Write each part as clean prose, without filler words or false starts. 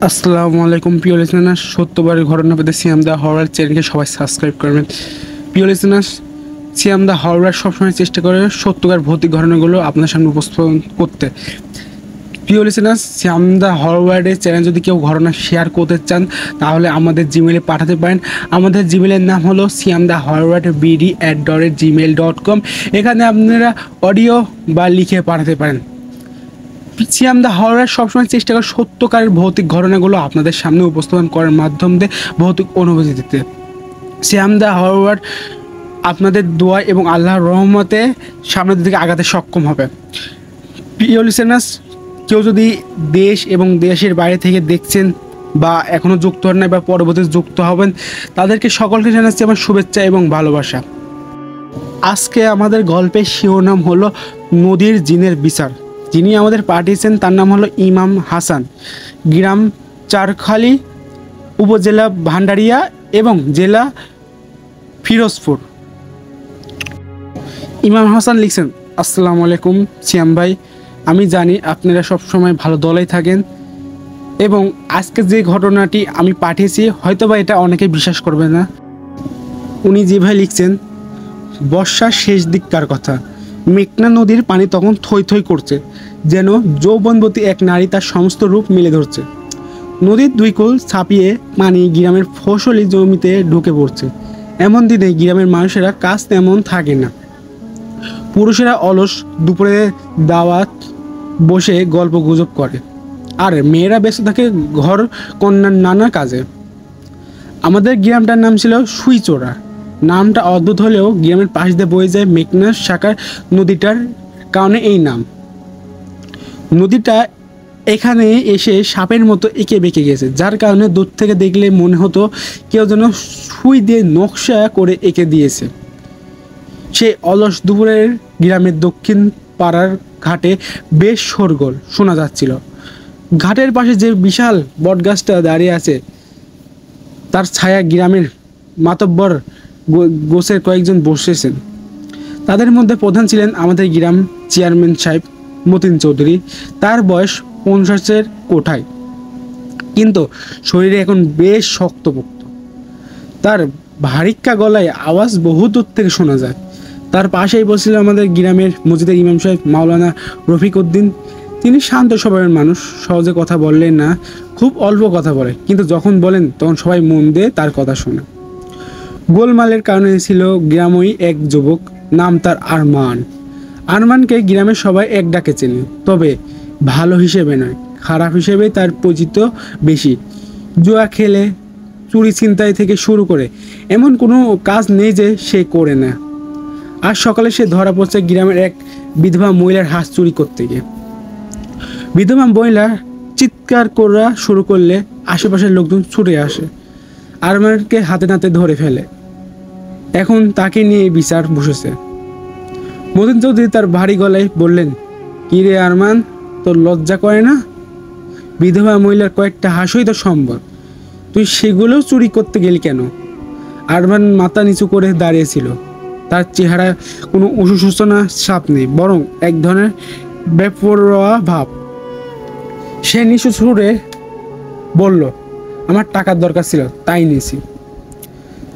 আসসালামু আলাইকুম প্রিয় লিসেনার্স, সত্যবারের ঘটনা পেতে সিয়াম দা হরর চ্যানেলকে সবাই সাবস্ক্রাইব করবেন। প্রিয় লিসেনার্স, সিয়াম দা হরর সবসময় চেষ্টা করে সত্যকার ভৌতিক ঘটনাগুলো আপনার সামনে উপস্থাপন করতে। প্রিয় লিসেনার্স, সিয়াম দা হরওয়ার্ডের চ্যানেল যদি কেউ ঘটনা শেয়ার করতে চান তাহলে আমাদের জিমেলে পাঠাতে পারেন। আমাদের জিমেলের নাম হলো সিয়াম দা হরওয়ার্ড bd@gmail.com। এখানে আপনারা অডিও বা লিখে পাঠাতে পারেন। সিয়াম দা হরর সবসময় চেষ্টা করে সত্যকারের ভৌতিক ঘটনাগুলো আপনাদের সামনে উপস্থাপন করার মাধ্যম দিয়ে ভৌতিক অনুভূতি দিতে। সিয়াম দা হরর আপনাদের দোয়া এবং আল্লাহর রহমতে সামনের দিকে আগাতে সক্ষম হবে। প্রিয় লিসেনার্স, কেউ যদি দেশ এবং দেশের বাইরে থেকে দেখছেন বা এখনও যুক্ত হন নাই বা পরবর্তীতে যুক্ত হবেন, তাদেরকে সকলকে জানাচ্ছি আমার শুভেচ্ছা এবং ভালোবাসা। আজকে আমাদের গল্পের শিরোনাম হলো নদীর জিনের বিচার। যিনি আমাদের পাঠিয়েছেন তার নাম হলো ইমাম হাসান, গ্রাম চারখালি, উপজেলা ভান্ডারিয়া এবং জেলা ফিরোজপুর। ইমাম হাসান লিখছেন, আসসালামু আলাইকুম সিয়াম ভাই, আমি জানি আপনারা সবসময় ভালো দলেই থাকেন এবং আজকে যে ঘটনাটি আমি পাঠিয়েছি হয়তোবা এটা অনেকে বিশ্বাস করবে না। উনি যেভাবে লিখছেন, বর্ষার শেষ দিককার কথা। মেঘনা নদীর পানি তখন থই থই করছে, যেন যৌবনবতী এক নারী তার সমস্ত রূপ মেলে ধরছে। নদীর দুই কোল ছাপিয়ে পানি গ্রামের ফসলি জমিতে ঢুকে পড়ছে। এমন দিনে গ্রামের মানুষেরা কাজ তেমন থাকে না। পুরুষেরা অলস দুপুরে দাওয়াত বসে গল্প গুজব করে, আর মেয়েরা ব্যস্ত থাকে ঘর কন্যার নানা কাজে। আমাদের গ্রামটার নাম ছিল সুইচোড়া। নামটা অদ্ভুত হলেও গ্রামের পাশ দিয়ে বয়ে যায় মেঘনা শাখার নদীটার কারণে এই নাম। নদীটা এখানে এসে সাপের মতো এঁকে বেঁকে গেছে, যার কারণে দূর থেকে দেখলে মনে হতো কেউ যেন সুই দিয়ে নকশা করে এঁকে দিয়েছে। সেই অলস দুপুরের গ্রামের দক্ষিণ পাড়ার ঘাটে বেশ শোরগোল শোনা যাচ্ছিল। ঘাটের পাশে যে বিশাল বটগাছটা দাঁড়িয়ে আছে তার ছায়া গ্রামের মাতব্বর গোছের কয়েকজন বসেছেন। তাদের মধ্যে প্রধান ছিলেন আমাদের গ্রাম চেয়ারম্যান সাহেব মতিন চৌধুরী। তার বয়স 50-এর কোঠায়, কিন্তু শরীরে এখন বেশ শক্তপোক্ত। তার ভারিক্কা গলায় আওয়াজ বহু দূর থেকে শোনা যায়। তার পাশেই বসছিল আমাদের গ্রামের মসজিদের ইমাম সাহেব মাওলানা রফিক উদ্দিন। তিনি শান্ত স্বভাবের মানুষ, সহজে কথা বললেন না, খুব অল্প কথা বলে, কিন্তু যখন বলেন তখন সবাই মন দিয়ে তার কথা শোনে। গোলমালের কারণে ছিল গ্রামই এক যুবক, নাম তার আরমান। আরমানকে গ্রামের সবাই এক ডাকে চেনে, তবে ভালো হিসেবে নয়, খারাপ হিসেবেই তার পরিচিত বেশি। জুয়া খেলে, চুরি ছিনতাই থেকে শুরু করে এমন কোনো কাজ নেই যে সে করে না। আজ সকালে সে ধরা পড়ছে গ্রামের এক বিধবা মহিলার হাঁস চুরি করতে গিয়ে। বিধবা মহিলা চিৎকার করা শুরু করলে আশেপাশের লোকজন ছুটে আসে, আরমানকে হাতে নাতে ধরে ফেলে। এখন তাকে নিয়ে বিচার বসেছে। মতিন চৌধুরী তার ভারী গলায় বললেন, কি রে আরমান, তোর লজ্জা করে না? বিধবা মহিলার কয়েকটা হাসই তো সম্ভব, তুই সেগুলোও চুরি করতে গেলি কেন? আরমান মাথা নিচু করে দাঁড়িয়েছিল। তার চেহারা কোনো অসুসূচনা ছাপ নেই, বরং এক ধরনের বেপরোয়া ভাব। সে নিচু সুরে বলল, আমার টাকার দরকার ছিল তাই নিয়েছি।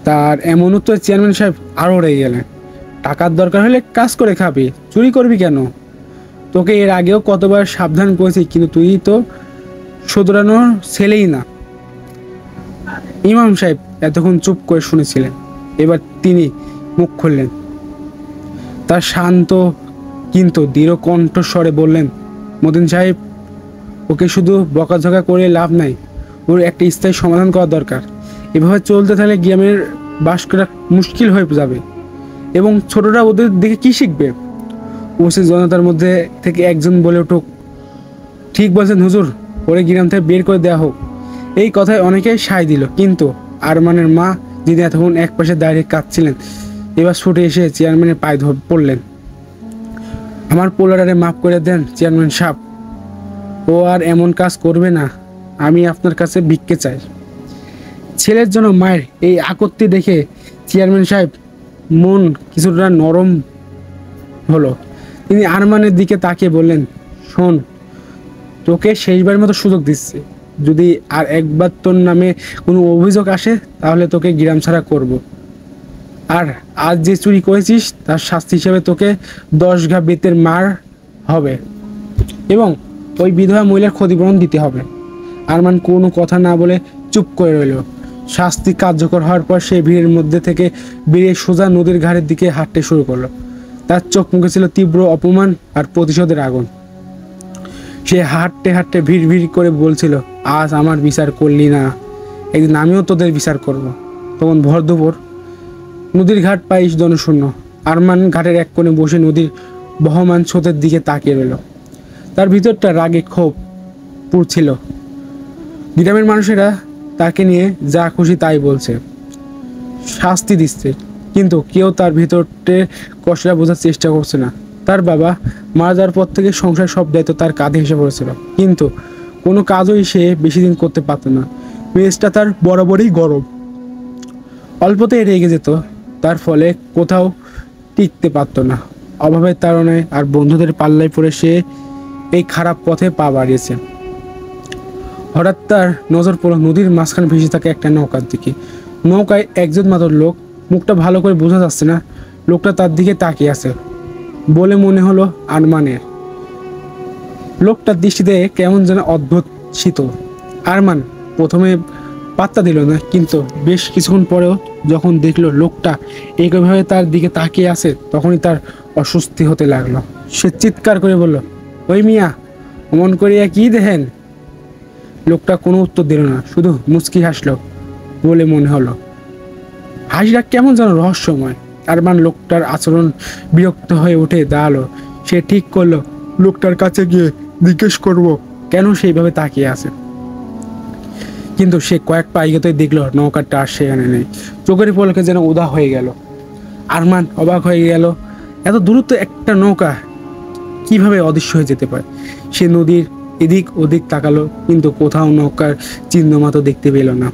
তার এমন উত্তর চেয়ারম্যান সাহেব আরও রেগে গেলেন। টাকার দরকার হলে কাজ করে খাবি, চুরি করবি কেন? তোকে এর আগেও কতবার সাবধান করেছি, কিন্তু তুই তো শোধরানোর ছেলেই না। ইমাম সাহেব এতক্ষণ চুপ করে শুনেছিলেন, এবার তিনি মুখ খুললেন। তার শান্ত কিন্তু দৃঢ় কণ্ঠস্বরে বললেন, মতিন সাহেব, ওকে শুধু বকাঝকা করে লাভ নাই, ওর একটা স্থায়ী সমাধান করা দরকার। এভাবে চলতে থাকলে গ্রামের বাস করা মুশকিল হয়ে যাবে এবং ছোটরা ওদের দেখে কি শিখবে? উপস্থিত জনতার মধ্যে থেকে একজন বলে উঠুক, ঠিক বলছেন হুজুর, ওরে গ্রাম থেকে বের করে দেওয়া হোক। এই কথায় অনেকেই সায় দিল, কিন্তু আরমানের মা, যিনি এতক্ষণ এক পাশে দাঁড়িয়ে কাঁদছিলেন, এবার ছুটে এসে চেয়ারম্যানের পায়ে পড়লেন। আমার পোলারে মাফ করে দেন চেয়ারম্যান সাহেব, ও আর এমন কাজ করবে না, আমি আপনার কাছে ভিক্ষে চাই। ছেলের জন্য মায়ের এই আকত্তি দেখে চেয়ারম্যান সাহেব মন কিছুটা নরম হলো। তিনি আরমানের দিকে তাকিয়ে বললেন, শোন, তোকে শেষবারের মতো সুযোগ দিচ্ছি, যদি আর একবার তোর নামে কোনো অভিযোগ আসে তাহলে তোকে গ্রাম ছাড়া করব। আর আজ যে চুরি করেছিস তার শাস্তি হিসেবে তোকে 10 ঘা বেতের মার হবে এবং ওই বিধবা মহিলার ক্ষতিপূরণ দিতে হবে। আরমান কোনো কথা না বলে চুপ করে রইল। শাস্তি কার্যকর হওয়ার পর সে ভিড়ের মধ্যে থেকে বেরিয়ে সোজা নদীর ঘাটের দিকে হাঁটতে শুরু করলো। তার চোখ মুখে ছিল তীব্র অপমান আর প্রতিশোধের আগুন। সে হাঁটতে হাঁটতে ভিড় ভিড় করে বলছিল, আজ আমার বিচার করলি না, একদিন আমিও তোদের বিচার করব। তখন ভর দুপুর, নদীর ঘাট প্রায় জনশূন্য। আরমান ঘাটের এক কোণে বসে নদীর বহমান স্রোতের দিকে তাকিয়ে রইল। তার ভিতরটা রাগে ক্ষোভ পুড়ছিল। গ্রামের মানুষেরা তাকে নিয়ে যা খুশি তাই বলছে, শাস্তি দিচ্ছে, কিন্তু কেউ তার ভিতরতে কষ্টটা বোঝার চেষ্টা করছে না। তার বাবা মারা যাওয়ার পর থেকে সংসার সব দায়িত্ব তার কাঁধে এসে পড়েছিল, কিন্তু কোনো কাজই সে বেশি দিন করতে পারত না। মেজটা তার বরাবরই গরম, অল্পতেই রেগে যেত, তার ফলে কোথাও টিকতে পারত না। অভাবের তাড়নায় আর বন্ধুদের পাল্লায় পড়ে সে এই খারাপ পথে পা বাড়িয়েছে। হঠাৎ তার নজর পড়ল নদীর মাঝখানে ভেসে থাকে একটা নৌকার দিকে। নৌকায় একজন মাত্র লোক, মুখটা ভালো করে বোঝা যাচ্ছে না। লোকটা তার দিকে তাকিয়ে আছে বলে মনে হলো আরমানের। লোকটার দৃষ্টিতে কেমন যেন অদ্ভুত শীতল। আরমান প্রথমে পাত্তা দিল না, কিন্তু বেশ কিছুক্ষণ পরেও যখন দেখলো লোকটা এইভাবে তার দিকে তাকিয়ে আছে, তখনই তার অস্বস্তি হতে লাগলো। সে চিৎকার করে বলল, ওই মিয়া, অমন করিয়া কি দেখেন? লোকটা কোনো উত্তর দিল না, শুধু মুচকি হাসলো বলে মনে হলো। হাসিটা কেমন যেন রহস্যময়। আরমান লোকটার আচরণ বিরক্ত হয়ে উঠে দাঁড়ালো। সে ঠিক করলো লোকটার কাছে গিয়ে জিজ্ঞেস করব কেন সেইভাবে তাকিয়ে আছে। কিন্তু সে কয়েক পা এগোতেই দেখলো নৌকাটা আর সেখানে নেই। চোখের পলকে যেন উদা হয়ে গেল। আরমান অবাক হয়ে গেল, এত দূরত্ব একটা নৌকা কিভাবে অদৃশ্য হয়ে যেতে পারে। সে নদীর এদিক ওদিক তাকালো, কিন্তু কোথাও নৌকার চিহ্ন মাত্র দেখতে পেল না।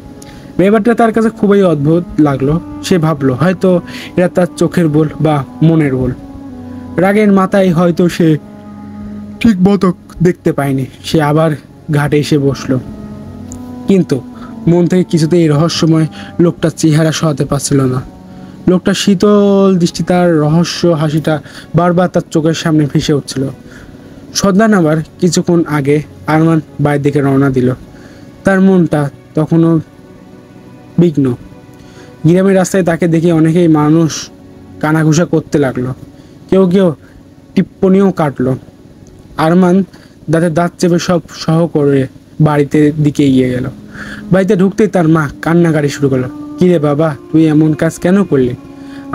ব্যাপারটা তার কাছে খুবই অদ্ভুত লাগলো। সে ভাবলো হয়তো এটা তার চোখের ভুল বা মনের ভুল। রাগের মাথায় হয়তো সে ঠিক মতো দেখতে পায়নি। সে আবার ঘাটে এসে বসলো, কিন্তু মন থেকে কিছুতেই এই রহস্যময় লোকটার চেহারা সরাতে পারছিল না। লোকটার শীতল দৃষ্টি, তার রহস্য হাসিটা বারবার তার চোখের সামনে ভেসে উঠছিল। সন্ধ্যা নামার কিছুক্ষণ আগে আরমান বাড়ির দিকে রওনা দিল। তার মনটা তখনও বিঘ্ন। গ্রামের রাস্তায় তাকে দেখে অনেকেই মানুষ কানাঘুষা করতে লাগলো, কেউ কেউ টিপ্পনিও কাটলো। আরমান দাঁতে দাঁত চেপে সব সহ করে বাড়িতে দিকে এগিয়ে গেল। বাড়িতে ঢুকতেই তার মা কান্নাকাটি শুরু করলো। কিরে বাবা, তুই এমন কাজ কেন করলি?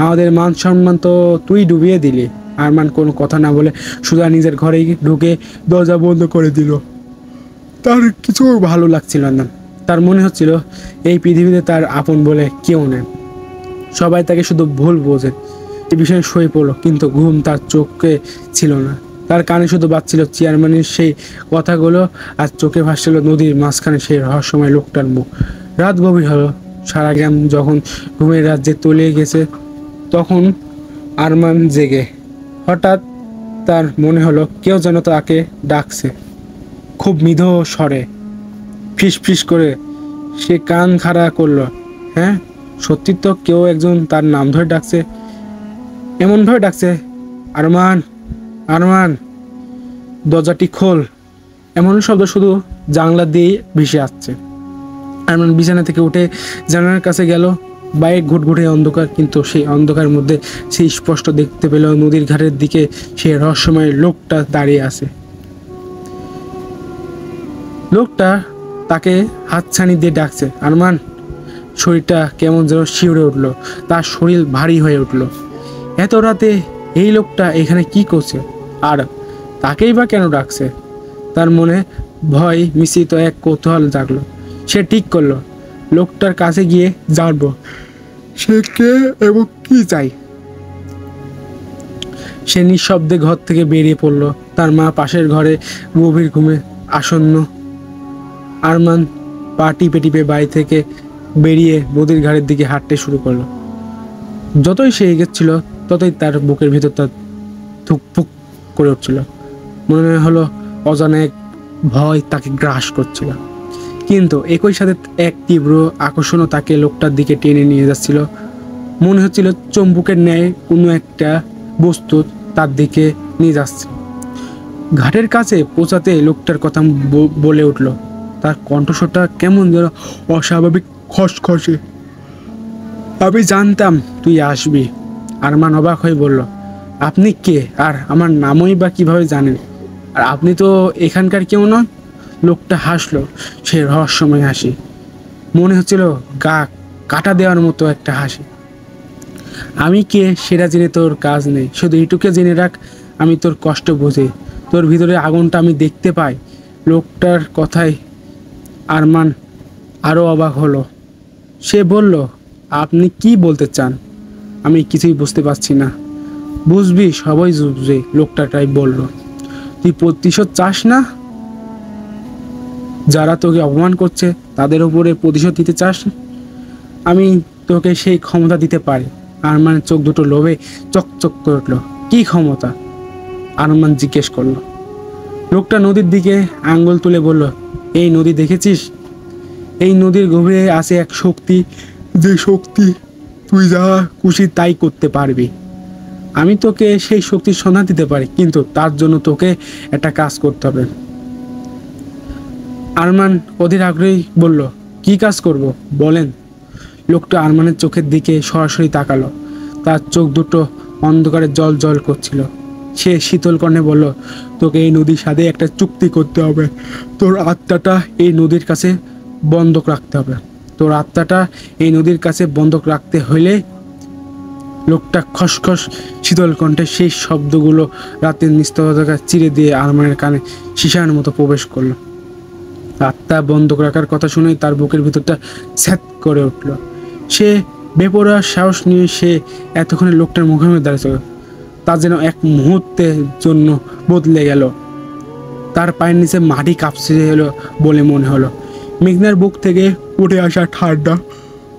আমাদের মান সম্মান তো তুই ডুবিয়ে দিলি। আরমান কোনো কথা না বলে সুধা নিজের ঘরে ঢুকে দরজা বন্ধ করে দিল। তার কিছু ভালো লাগছিল না। তার মনে হচ্ছিল এই পৃথিবীতে তার আপন বলে কেউ নেই, সবাই তাকে শুধু ভুল বোঝে। এই বিষয়ে শুয়ে পড়লো, কিন্তু ঘুম তার চোখে ছিল না। তার কানে শুধু বাজছিল চেয়ারম্যানের সেই কথাগুলো, আর চোখে ভাসছিল নদীর মাঝখানে সেই রহস্যময় লোকটার মুখ। রাত গভীর হলো। সারা গ্রাম যখন ঘুমের রাজ্যে তলিয়ে গেছে, তখন আরমান জেগে। হঠাৎ তার মনে হলো কেউ যেন তাকে ডাকছে, খুব মৃদু স্বরে, ফিস ফিস করে। সে কান খাড়া করলো। হ্যাঁ, সত্যি তো কেউ একজন তার নাম ধরে ডাকছে। এমনভাবে ডাকছে, আরমান, আরমান, দরজাটি খোল। এমন শব্দ শুধু জানলা দিয়ে ভেসে আসছে। আরমান বিছানা থেকে উঠে জানালার কাছে গেল। বাইরে ঘুটঘুটে অন্ধকার, কিন্তু সেই অন্ধকারের মধ্যে সে স্পষ্ট দেখতে পেল নদীর ঘাটের দিকে সেই রহস্যময় লোকটা দাঁড়িয়ে আছে। লোকটা তাকে হাতছানি দিয়ে ডাকছে, আরমান। শরীরটা কেমন যেন শিউরে উঠলো, তার শরীর ভারী হয়ে উঠলো। এত রাতে এই লোকটা এখানে কি করছে, আর তাকেই বা কেন ডাকছে? তার মনে ভয় মিশ্রিত এক কৌতূহল জাগলো। সে ঠিক করলো লোকটার কাছে গিয়ে জানবো সে কে এবং কি চাই। সে নিঃশব্দে ঘর থেকে বেরিয়ে পড়লো। তার মা পাশের ঘরে গভীর ঘুমে আসন্ন। আরমান পা টিপে টিপে বাড়ি থেকে বেরিয়ে নদীর ঘাটের দিকে হাঁটতে শুরু করলো। যতই সে এগোচ্ছিল ততই তার বুকের ভিতরটা ধুকপুক করে উঠছিল। মনে হলো অজানা এক ভয় তাকে গ্রাস করছিল। কিন্তু একই সাথে এক তীব্র আকর্ষণও তাকে লোকটার দিকে টেনে নিয়ে যাচ্ছিল। মনে হচ্ছিল চম্বুকের ন্যায় কোনো একটা বস্তু তার দিকে নিয়ে যাচ্ছে। ঘাটের কাছে পৌঁছাতে লোকটার কথা বলে উঠল। তার কণ্ঠস্বরটা কেমন যেন অস্বাভাবিক খসখসে। আমি জানতাম তুই আসবি। আরমান অবাক হয়ে বলল, আপনি কে, আর আমার নামই বা কিভাবে জানেন? আর আপনি তো এখানকার কেউ নন। লোকটা হাসলো, সে রহস্যময় হাসি, মনে হচ্ছিল গা কাটা দেওয়ার মতো একটা হাসি। আমি কে সেটা জেনে তোর কাজ নেই, শুধু এইটুকু জেনে রাখ, আমি তোর কষ্ট বুঝি, তোর ভিতরে আগুনটা আমি দেখতে পাই। লোকটার কথায় আরমান আরও অবাক হলো। সে বলল, আপনি কি বলতে চান? আমি কিছুই বুঝতে পারছি না। বুঝবি, সবাই বুঝবে, লোকটাটাই বলল। তুই প্রতিশোধ চাস না? যারা তোকে অপমান করছে তাদের উপরে প্রতিশোধ দিতে চাস? আমি তোকে সেই ক্ষমতা দিতে পারি। আরমানের চোখ দুটো লোভে চকচক করে উঠল। কি ক্ষমতা? আরমান জিজ্ঞেস করলো। লোকটা নদীর দিকে আঙ্গুল তুলে বলল, এই নদী দেখেছিস? এই নদীর গভীরে আছে এক শক্তি, যে শক্তি তুই যা খুশি তাই করতে পারবি। আমি তোকে সেই শক্তির সন্ধান দিতে পারি, কিন্তু তার জন্য তোকে একটা কাজ করতে হবে। আরমান অধীর আগ্রহী বলল, কি কাজ করব বলেন। লোকটা আরমানের চোখের দিকে সরাসরি তাকালো। তার চোখ দুটো অন্ধকারে জল জল করছিল। সে শীতল কণ্ঠে বলল, তোকে এই নদীর সাথে একটা চুক্তি করতে হবে। তোর আত্মাটা এই নদীর কাছে বন্ধক রাখতে হবে। তোর আত্মাটা এই নদীর কাছে বন্ধক রাখতে হইলে। লোকটা খসখস শীতল কণ্ঠে সেই শব্দগুলো রাতের নিস্তব্ধতা চিরে দিয়ে আরমানের কানে সীসার মতো প্রবেশ করলো। আত্মা বন্ধক রাখার কথা শুনে তার বুকের ভিতরটা স্যাত করে উঠল। সে বেপরোয়া সাহস নিয়ে সে এতক্ষণে লোকটার মুখোমুখি দাঁড়িয়েছিল। তা যেন এক মুহূর্তের জন্য বদলে গেল। তার পায়ের নিচে মাটি কাঁপছে এলো বলে মনে হলো। মেঘনার বুক থেকে উঠে আসা ঠান্ডা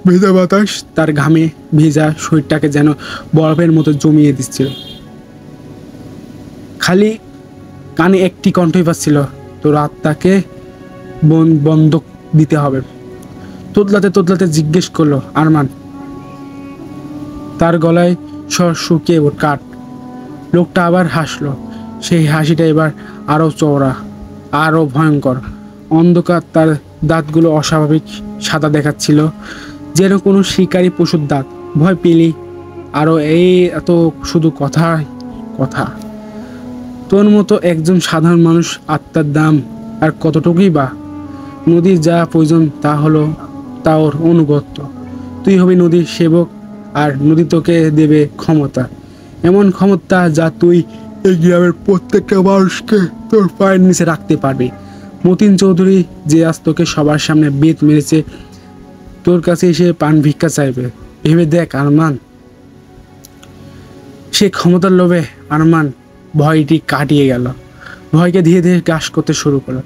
ভেজা বাতাস তার ঘামে ভেজা শরীরটাকে যেন বরফের মতো জমিয়ে দিচ্ছিল। খালি কানে একটি কণ্ঠই পাচ্ছিল, তোর আত্মাকে বন্ধক দিতে হবে। তোতলাতে তোতলাতে জিজ্ঞেস করলো আরমান। তার গলায় স্বর শুকিয়ে কাঠ। লোকটা আবার হাসলো। সেই হাসিটা এবার আরও চওড়া, আরও ভয়ঙ্কর। অন্ধকার তার দাঁতগুলো অস্বাভাবিক সাদা দেখাচ্ছিল, যেন কোনো শিকারী পশুর দাঁত। ভয় পেলি? আরও এই এত শুধু কথা কথা। তোর মতো একজন সাধারণ মানুষ আত্মার দাম আর কতটুকুই বা? নদীর যা প্রয়োজন তা হলো তা ওর অনুগত্য। তুই হবি নদীর সেবক, আর নদী তোকে দেবে ক্ষমতা। এমন ক্ষমতা যা তুই এই গ্রামের প্রত্যেকটা মানুষকে তোর পায়ের নিচে রাখতে পারবি। মতিন চৌধুরী যে আজ তোকে সবার সামনে বেত মেরেছে, তোর কাছে এসে পান ভিক্ষা চাইবে। ভেবে দেখ আরমান। সে ক্ষমতার লোভে আরমান ভয়টি কাটিয়ে গেল। ভয়কে ধীরে ধীরে গ্রাস করতে শুরু করলো।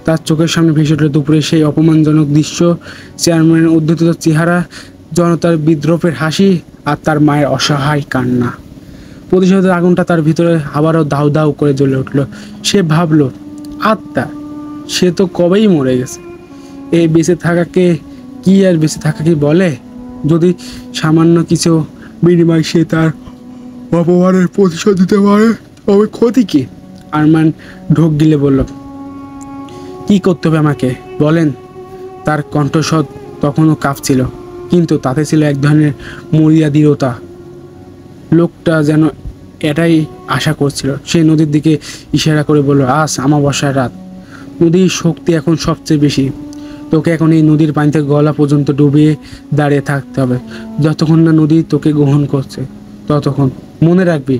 তার চোখের সামনে ভেসে উঠল দুপুরে সেই অপমানজনক দৃশ্য, চেয়ারম্যানের উদ্ধত চেহারা, জনতার বিদ্রোহের হাসি, আর তার মায়ের অসহায় কান্না। প্রতিশোধের আগুনটা তার ভিতরে আবারও দাউ দাউ করে জ্বলে উঠল। সে ভাবল, আত্মা, সে তো কবেই মরে গেছে। এই বেঁচে থাকাকে কি আর বেঁচে থাকাকে বলে? যদি সামান্য কিছু বিনিময় সে তার অপমানের প্রতিশোধ দিতে পারে, তবে ক্ষতি কি? আরমান ঢোক গিলে বলল, কি করতে হবে আমাকে বলেন। তার কণ্ঠস্বর তখনও কাঁপছিল, কিন্তু তাতে ছিল এক ধরনের মরিয়া দৃঢ়তা। লোকটা যেন এটাই আশা করছিল। সে নদীর দিকে ইশারা করে বলল, আজ অমাবস্যার রাত, নদীর শক্তি এখন সবচেয়ে বেশি। তোকে এখন এই নদীর পানিতে গলা পর্যন্ত ডুবিয়ে দাঁড়িয়ে থাকতে হবে, যতক্ষণ না নদী তোকে গ্রহণ করছে। ততক্ষণ মনে রাখবি,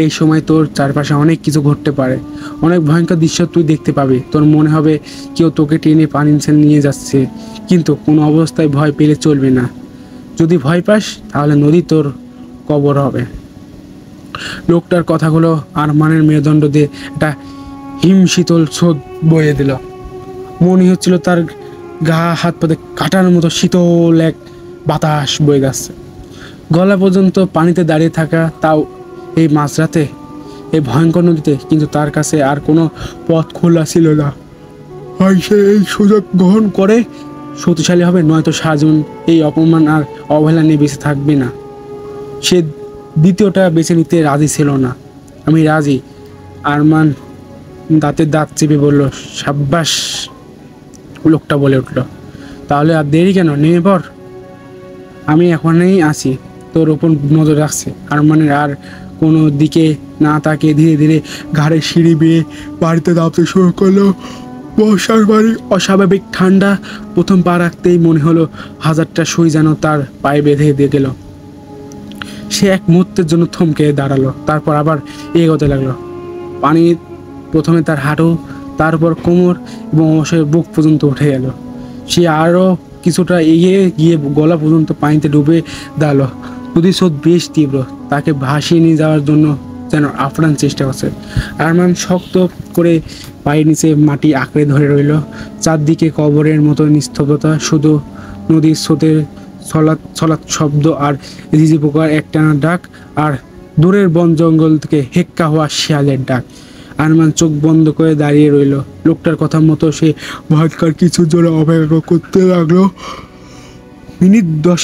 এই সময় তোর চারপাশে অনেক কিছু ঘটতে পারে। অনেক ভয়ঙ্কর দৃশ্য তুই দেখতে পাবি। তোর মনে হবে কেউ তোকে টেনে পানির নিচে নিয়ে যাচ্ছে, কিন্তু কোনো অবস্থায় ভয় পেলে চলবে না। যদি ভয় পাস তাহলে নদী তোর কবর হবে। লোকটার কথাগুলো আরমানের মেরুদণ্ড দিয়ে একটা হিমশীতল স্রোত বয়ে দিল। মনে হচ্ছিল তার গা হাত পাতে কাটার মতো শীতল এক বাতাস বয়ে যাচ্ছে। গলা পর্যন্ত পানিতে দাঁড়িয়ে থাকা, তাও এই মাঝরাতে, এই ভয়ঙ্কর নদীতে। কিন্তু তার কাছে আর কোনো পথ খোলা ছিল না। হয় সে এই সুযোগ গ্রহণ করে শক্তিশালী হবে, নয়তো সারাজীবন এই অপমান আর অবহেলা নিয়ে বেঁচে থাকবে না। সে দ্বিতীয়টা বেছে নিতে রাজি ছিল না। আমি রাজি। আরমান দাঁতের দাঁত চেপে বলল, সাব্বাস। লোকটা বলে উঠল, তাহলে আর দেরি কেন, নেমে পড়। আমি এখনই আছি, তোর ওপর নজর রাখছে। আরমানের আর কোনো দিকে না তাকে ধীরে ধীরে ঘাড়ে সিঁড়ি বেয়ে বাড়িতে নামতে শুরু করলো। বর্ষার বাড়ি অস্বাভাবিক ঠান্ডা। প্রথম পা রাখতেই মনে হলো হাজারটা সুই যেন তার পায়ে বেঁধে দিয়ে গেল। সে এক মুহূর্তের জন্য থমকে দাঁড়ালো, তারপর আবার এগোতে লাগলো। পানি প্রথমে তার হাঁটু, তারপর কোমর এবং অবশ্যই বুক পর্যন্ত উঠে গেল। সে আরও কিছুটা এগিয়ে গিয়ে গলা পর্যন্ত পানিতে ডুবে দাঁড়ালো। নদীর স্রোত বেশ তীব্র, তাকে ভাসিয়ে নিয়ে যাওয়ার জন্য যেন আপ্রাণ চেষ্টা করছে। আরমান শক্ত করে পায়ের নিচে মাটি আঁকড়ে ধরে রইল। চারদিকে কবরের মতো নিস্তব্ধতা, শুধু নদীর স্রোতের ছলাৎ ছলাৎ শব্দ আর ঝিঝি পোকার একটানা ডাক, আর দূরের বন জঙ্গল থেকে হেক্কা হওয়া শিয়ালের ডাক। আরমান চোখ বন্ধ করে দাঁড়িয়ে রইল। লোকটার কথা মতো সে ভয়ঙ্কর কিছুর জন্য অপেক্ষা করতে লাগলো। মিনিট 10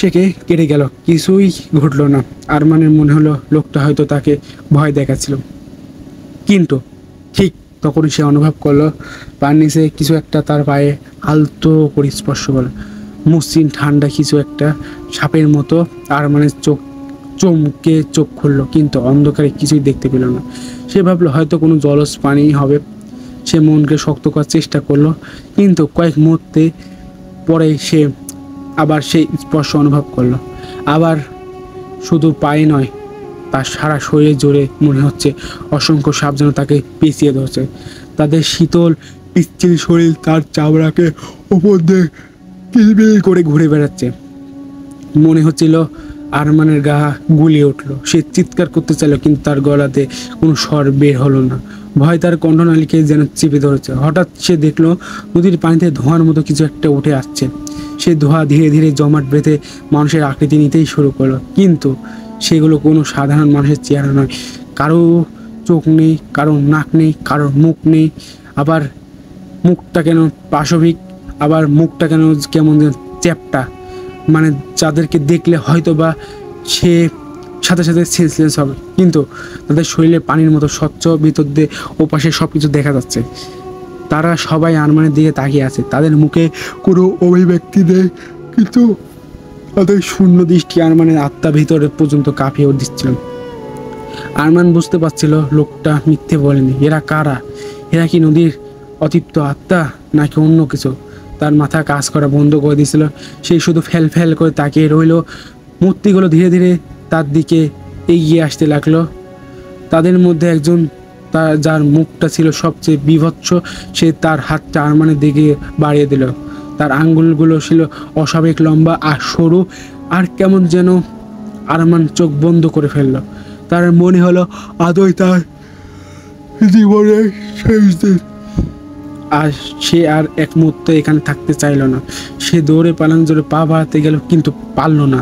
কেটে গেল, কিছুই ঘটলো না। আরমানের মনে হলো লোকটা হয়তো তাকে ভয় দেখাচ্ছিল। কিন্তু ঠিক তখনই সে অনুভব করলো পায়ের নিচে কিছু একটা তার পায়ে আলতো করে স্পর্শ করলো। মসৃণ ঠান্ডা কিছু একটা, সাপের মতো। আরমানের চমকে চোখ খুললো, কিন্তু অন্ধকারে কিছুই দেখতে পেল না। সে ভাবলো হয়তো কোনো জলজ পানি হবে। সে মনকে শক্ত করার চেষ্টা করলো, কিন্তু কয়েক মুহূর্তে পরে সে আবার সেই স্পর্শ অনুভব করলো। আবার শুধু পায়ে নয়, তার সারা শরীরে জোরে মনে হচ্ছে অসংখ্য সাপ যেন তাকে পেঁচিয়ে ধরছে। তাদের শীতল পিচ্ছিল শরীর তার চামড়াকে উপর দিয়ে কিলবিল করে ঘুরে বেড়াচ্ছে। মনে হচ্ছিল আরমানের গা গুলিয়ে উঠলো। সে চিৎকার করতে চাইল, কিন্তু তার গলাতে কোনো স্বর বের হলো না। ভয় তার কণ্ঠনালীকে যেন চেপে ধরেছে। হঠাৎ সে দেখলো নদীর পানিতে ধোঁয়ার মতো কিছু একটা উঠে আসছে। সে ধোঁয়া ধীরে ধীরে জমাট বেঁধে মানুষের আকৃতি নিতেই শুরু করলো, কিন্তু সেগুলো কোনো সাধারণ মানুষের চেহারা নয়। কারো চোখ নেই, কারো নাক নেই, কারো মুখ নেই। আবার মুখটা কেন পাশবিক, আবার মুখটা কেন কেমন যেন চ্যাপ্টা। মানে যাদেরকে দেখলে হয়তো বা সে সাথে সাথে সেন্সলেস হবে, কিন্তু তাদের শরীরে পানির মতো স্বচ্ছ, ভিতর দিয়ে ওপাশে সব কিছু দেখা যাচ্ছে। তারা সবাই আরমানের দিকে তাকিয়ে আছে। তাদের মুখে কোনো অভিব্যক্তি নেই, কিন্তু তাদের শূন্য দৃষ্টি আরমানের আত্মা ভিতরে পর্যন্ত কাঁপিয়ে দিচ্ছিল। আরমান বুঝতে পারছিল লোকটা মিথ্যে বলেনি। এরা কারা? এরা কি নদীর অতৃপ্ত আত্মা, নাকি অন্য কিছু? তার মাথা কাজ করা বন্ধ করে দিয়েছিল। সে শুধু ফেল ফেল করে তাকিয়ে রইল। মূর্তিগুলো ধীরে ধীরে তার দিকে এগিয়ে আসতে লাগলো। তাদের মধ্যে একজন, যার মুখটা ছিল সবচেয়ে বীভৎস, সে তার হাতটা আরমানের দিকে বাড়িয়ে দিল। তার আঙ্গুলগুলো ছিল অস্বাভাবিক লম্বা আর সরু, আর কেমন যেন। আরমান চোখ বন্ধ করে ফেলল। তার মনে হলো আদৌ তার জীবনের শেষ দিন। আর সে আর এক মুহূর্ত এখানে থাকতে চাইল না। সে দৌড়ে পালানো জোরে পা বাড়াতে গেল, কিন্তু পারল না।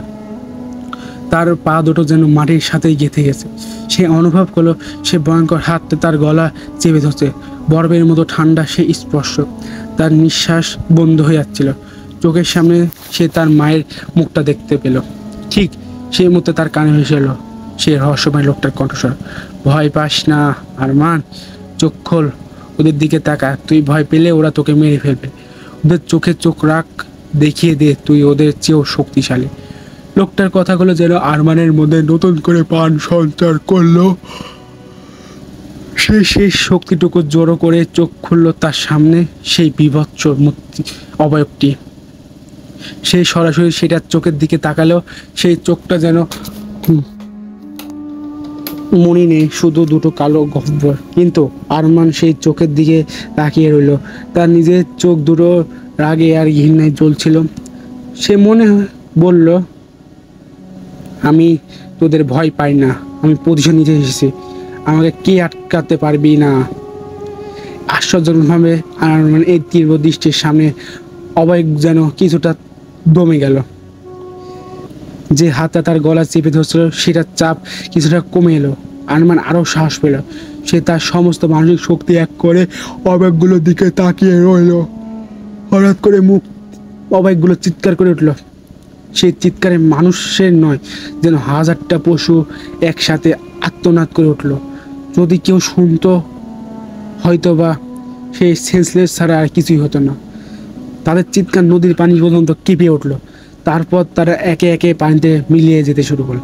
তার পা দুটো যেন মাটির সাথেই গেঁথে গেছে। সে অনুভব করলো সে ভয়ঙ্কর হাতটা তার গলা চেপে ধরছে। বরফের মতো ঠান্ডা সে স্পর্শ। তার নিঃশ্বাস বন্ধ হয়ে যাচ্ছিল। চোখের সামনে সে তার মায়ের মুখটা দেখতে পেল। ঠিক সেই মুহূর্তে তার কানে ভেসে এলো সে রহস্যময় লোকটার কণ্ঠস্বর। ভয় পাস না আরমান, চোখ খোল, ওদের দিকে তাকা। তুই ভয় পেলে ওরা তোকে মেরে ফেলবে। ওদের চোখে চোখ রাখ, দেখিয়ে দে তুই ওদের চেয়েও শক্তিশালী। লোকটার কথাগুলো যেন আরমানের মধ্যে নতুন করে প্রাণ সঞ্চার করলো। সে শেষ শক্তিটুকু জড়ো করে চোখ খুলল। তার সামনে সেই বীভৎস মূর্তি অবয়বটি। সে সরাসরি সেটার চোখের দিকে তাকালো। সেই চোখটা যেন মনি নেই, শুধু দুটো কালো গহ্বর। কিন্তু আরমান সেই চোখের দিকে তাকিয়ে রইল। তার নিজের চোখ দুটো রাগে আর ঘৃণায় জ্বলছিল। সে মনে বলল, আমি তোদের ভয় পাই না, আমি প্রতিশোধ নিতে এসেছি। আমাকে কে আটকাতে পারবি না। আশ্চর্যজনকভাবে আরমান এই তীব্র দৃষ্টির সামনে অবাক যেন কিছুটা দমে গেল। যে হাতটা তার গলা চেপে ধরছিল সেটার চাপ কিছুটা কমে এলো। আরমান আরও সাহস পেল। সে তার সমস্ত মানসিক শক্তি এক করে অবাকগুলোর দিকে তাকিয়ে রইল। হঠাৎ করে মুখ অবাকগুলো চিৎকার করে উঠল। সেই চিৎকারে মানুষের নয়, যেন হাজারটা পশু একসাথে আর্তনাদ করে উঠল। যদি কেউ শুনতো হয়তো বা সেই সেন্সলেস ছাড়া আর কিছুই হতো না। তাদের চিৎকার নদীর পানি পর্যন্ত কেঁপে উঠল। তারপর তারা একে একে পানিতে মিলিয়ে যেতে শুরু করল।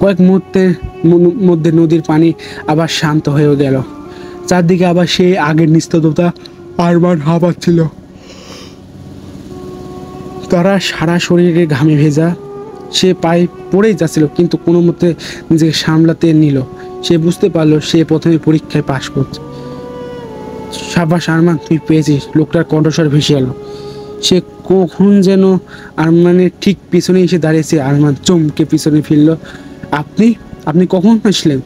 কয়েক মুহূর্তের মধ্যে নদীর পানি আবার শান্ত হয়ে গেল। চারদিকে আবার সেই আগের নিস্তব্ধতা আরমান হাঁপাচ্ছিল। তারা সারা শরীরে ঘামে ভেজা, সে পায়ে পড়েই যাচ্ছিল, কিন্তু কোনো মতে নিজেকে সামলাতে নিল। সে বুঝতে পারলো সে প্রথমে পরীক্ষায় পাশ করছে। সাবাস আরমান, তুই পেয়েছিস। লোকটার কণ্ঠস্বর ভেসে এলো। সে কখন যেন আরমানের ঠিক পিছনে এসে দাঁড়িয়েছে। আরমান চমকে পিছনে ফিরল। আপনি আপনি কখন আসলেন?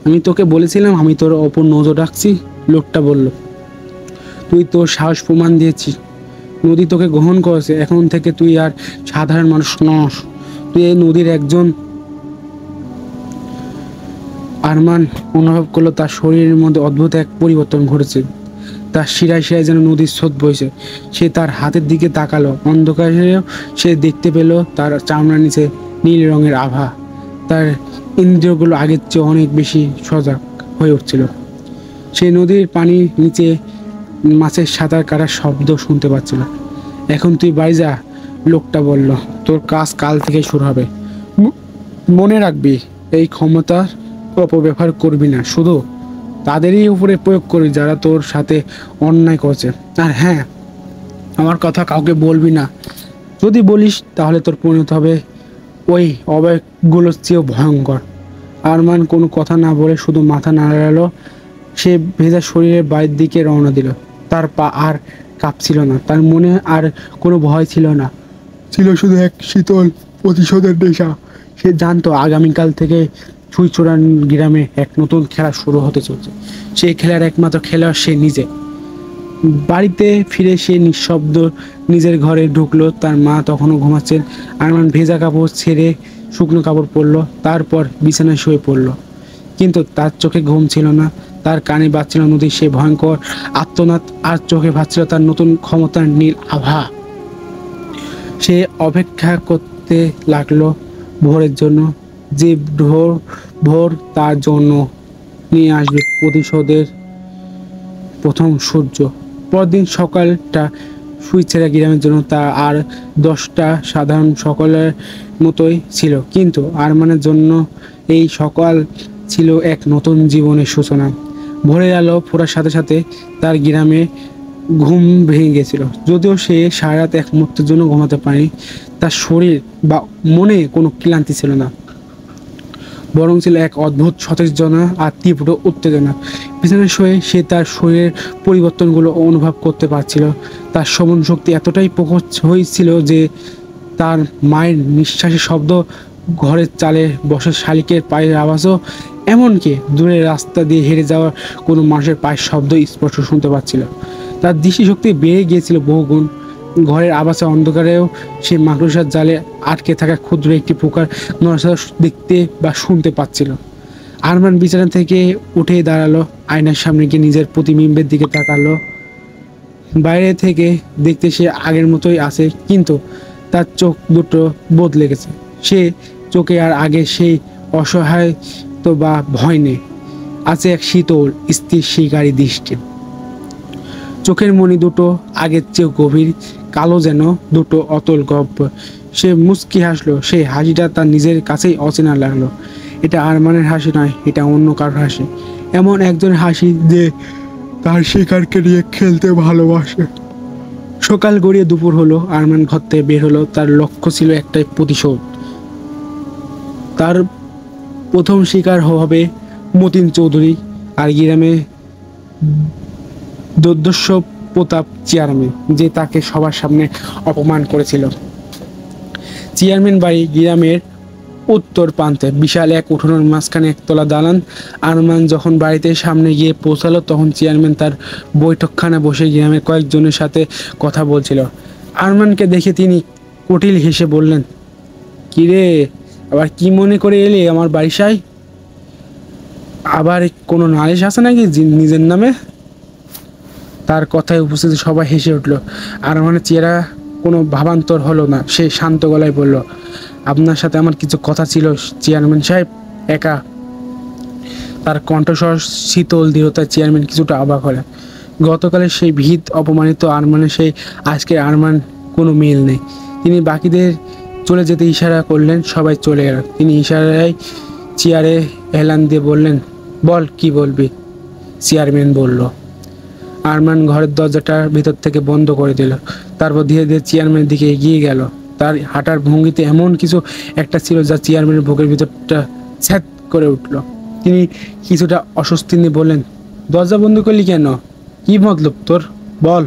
আমি তোকে বলেছিলাম আমি তোর ওপর নজর রাখছি, লোকটা বলল। তুই তোর সাহস প্রমাণ দিয়েছিস। নদী তোকে গ্রহণ করেছে। এখন থেকে তুই আর সাধারণ মানুষ নস, তুই এই নদীর একজন। আরমান অনুভব করলো তার শরীরের মধ্যে অদ্ভুত এক পরিবর্তন ঘটেছে। তার শিরায় শিরায় যেন নদীর স্রোত বইছে। সে তার হাতের দিকে তাকালো। অন্ধকারেও সে দেখতে পেল তার চামড়ার নিচে নীল রঙের আভা। তার ইন্দ্রিয়গুলো আগের চেয়ে অনেক বেশি সজাগ হয়ে উঠছিল। সেই নদীর পানির নিচে মাছের সাঁতার কাটার শব্দ শুনতে পাচ্ছিল। এখন তুই বাড়ি যা, লোকটা বলল। তোর কাজ কাল থেকে শুরু হবে। মনে রাখবি, এই ক্ষমতার অপব্যবহার করবি না, শুধু তাদেরই উপরে প্রয়োগ করবি যারা তোর সাথে অন্যায় করছে। আর হ্যাঁ, আমার কথা কাউকে বলবি না। যদি বলিস তাহলে তোর পরিণত হবে ওই অবাকগুলোর চেয়েও ভয়ঙ্কর। আরমান কোনো কথা না বলে শুধু মাথা নাড়ালো। সে ভেজা শরীরের বাইরের দিকে রওনা দিল। তার পা আর কাঁপছিল না, তার মনে আর কোনো ভয় ছিল না, ছিল শুধু এক শীতল প্রতিশোধের নেশা। সে জানতো আগামীকাল থেকে ছুঁইচোড়ান গ্রামে এক নতুন খেলা শুরু হতে চলছে। সেই খেলার একমাত্র খেলোয়াড় সে নিজে। বাড়িতে ফিরে সে নিঃশব্দ নিজের ঘরে ঢুকলো। তার মা তখনও ঘুমাচ্ছেন। আরমান ভেজা কাপড় ছেড়ে শুকনো কাপড় পরলো, তারপর বিছানায় শুয়ে পড়লো। কিন্তু তার চোখে ঘুম ছিল না। তার কানে বাজছিল নদীর সে ভয়ঙ্কর আর্তনাদ, আর চোখে ভাসছিল তার নতুন ক্ষমতার নীল আভা। সে অপেক্ষা করতে লাগলো ভোরের জন্য, যে ভোর তার জন্য নিয়ে আসবে প্রতিশোধের প্রথম সূর্য। পরদিন সকালটা সুইচেরা গ্রামের জন্য তা আর 10টা সাধারণ সকলের মতোই ছিল, কিন্তু আরমানের জন্য এই সকাল ছিল এক নতুন জীবনের সূচনা। ভোরের আলো ফোটার সাথে সাথে তার গ্রামে ঘুম ভেঙে গেছিল। যদিও সে সারা রাত এক মুহূর্তের জন্য ঘুমাতে পারেনি, তার শরীর বা মনে কোনো ক্লান্তি ছিল না, বরং ছিল এক অদ্ভুত সতেজনা আর তীব্র উত্তেজনা। বিছানায় শুয়ে সে তার শরীরের পরিবর্তনগুলো অনুভব করতে পারছিল। তার শ্রবণ শক্তি এতটাই প্রখর হয়েছিল যে তার মায়ের নিঃশ্বাসের শব্দ, ঘরের চালে বসা শালিকের পায়ের আওয়াজও, এমনকি দূরের রাস্তা দিয়ে হেরে যাওয়ার কোনো মানুষের পায়ের শব্দ স্পষ্ট শুনতে পাচ্ছিল। তার দৃষ্টিশক্তি বেড়ে গিয়েছিল বহুগুণ। ঘরের আবাসে অন্ধকারেও সে মাকড়সার জালে আটকে থাকা ক্ষুদ্র একটি পোকার নড়াচড়া দেখতে বা শুনতে পাচ্ছিল। আরমান বিছানা থেকে উঠে দাঁড়ালো, আয়নার সামনে গিয়ে নিজের প্রতিবিম্বের দিকে তাকালো। বাইরে থেকে দেখতে সে আগের মতোই আছে, কিন্তু তার চোখ দুটো বদলে গেছে। সে চোখে আর আগে সেই অসহায়ত্ব বা ভয় নেই, আছে এক শীতল স্থির শিকারী দৃষ্টি। চোখের মণি দুটো আগের চেয়েও গভীর, কালো যেন দুটো অতল গহ্বর। সে মুচকি হাসলো। সেই হাসিটা তার নিজের কাছেই অচেনা লাগলো। এটা আরমানের হাসি নয়, এটা অন্য কারোর হাসি। এমন একজনের হাসি যে তার শিকারকে নিয়ে খেলতে ভালোবাসে। সকাল গড়িয়ে দুপুর হলো। আরমান ঘর থেকে বের হলো। তার লক্ষ্য ছিল একটাই, প্রতিশোধ। তার প্রথম শিকার হবে মতিন চৌধুরী আর গ্রামে দুর্দর্শ প্রতাপ চেয়ারম্যান, যে তাকে সবার সামনে অপমান করেছিল। চেয়ারম্যান বাড়ি গ্রামের উত্তর প্রান্তে, বিশাল এক উঠোনের মাঝখানে একতলা দালান। আরমান যখন বাড়িতে সামনে গিয়ে পৌঁছালো তখন চেয়ারম্যান তার বৈঠকখানে বসে গ্রামের কয়েকজনের সাথে কথা বলছিল। আরমানকে দেখে তিনি কুটিল হেসে বললেন, কিরে, আবার কি মনে করে এলি আমার বাড়িসায়? আবার কোনো নালিশ আছে নাকি নিজের নামে? তার কথায় উপস্থিত সবাই হেসে উঠল। আরমানের চেহারা কোনো ভাবান্তর হলো না। সে শান্ত গলায় বলল, আপনার সাথে আমার কিছু কথা ছিল চেয়ারম্যান সাহেব, একা। তার কণ্ঠস্বর শীতল দৃঢ়তায় চেয়ারম্যান কিছুটা অবাক হলেন। গতকালের সেই ভীত অপমানিত আরমানের সেই আজকের আরমান কোনো মিল নেই। তিনি বাকিদের চলে যেতে ইশারা করলেন, সবাই চলে গেল। তিনি ইশারায় চেয়ারে হেলান দিয়ে বললেন, বল কি বলবি। চেয়ারম্যান বলল। আরমান ঘরের দরজাটা ভিতর থেকে বন্ধ করে দিল। তারপর ধীরে ধীরে চেয়ারম্যানের দিকে এগিয়ে গেল। তার হাঁটার ভঙ্গিতে এমন কিছু একটা ছিল যা চেয়ারম্যানের বুকের ভিতরটা ছ্যাদ করে উঠল। তিনি কিছুটা অস্বস্তি নিয়ে বললেন, দরজা বন্ধ করলি কেন? কি মতলব তোর, বল।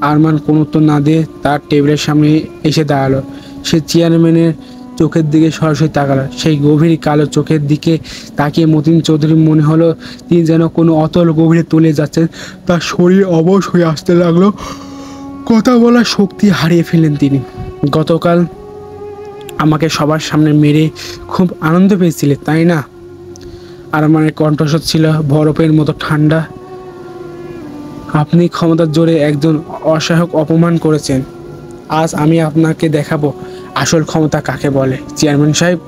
আরমান কোনো উত্তর না দিয়ে তার টেবিলের সামনে এসে দাঁড়ালো। সে চেয়ারম্যানের চোখের দিকে সরাসরি তাকালো। সেই গভীর কালো চোখের দিকে তাকিয়ে মতিন চৌধুরী মনে হলো তিনি যেন কোনো অতল গভীরে তুলে যাচ্ছেন। তার শরীর অবশ হয়ে আসতে লাগলো। কথা বলার শক্তি হারিয়ে ফেললেন তিনি। গতকাল আমাকে সবার সামনে মেরে খুব আনন্দ পেয়েছিলে, তাই না? আরমানের কণ্ঠস্বর ছিল বরফের মতো ঠান্ডা। আপনি ক্ষমতার জোরে একজন অসহায়ক অপমান করেছেন। আজ আমি আপনাকে দেখাবো আসল ক্ষমতা কাকে বলে, চেয়ারম্যান সাহেব।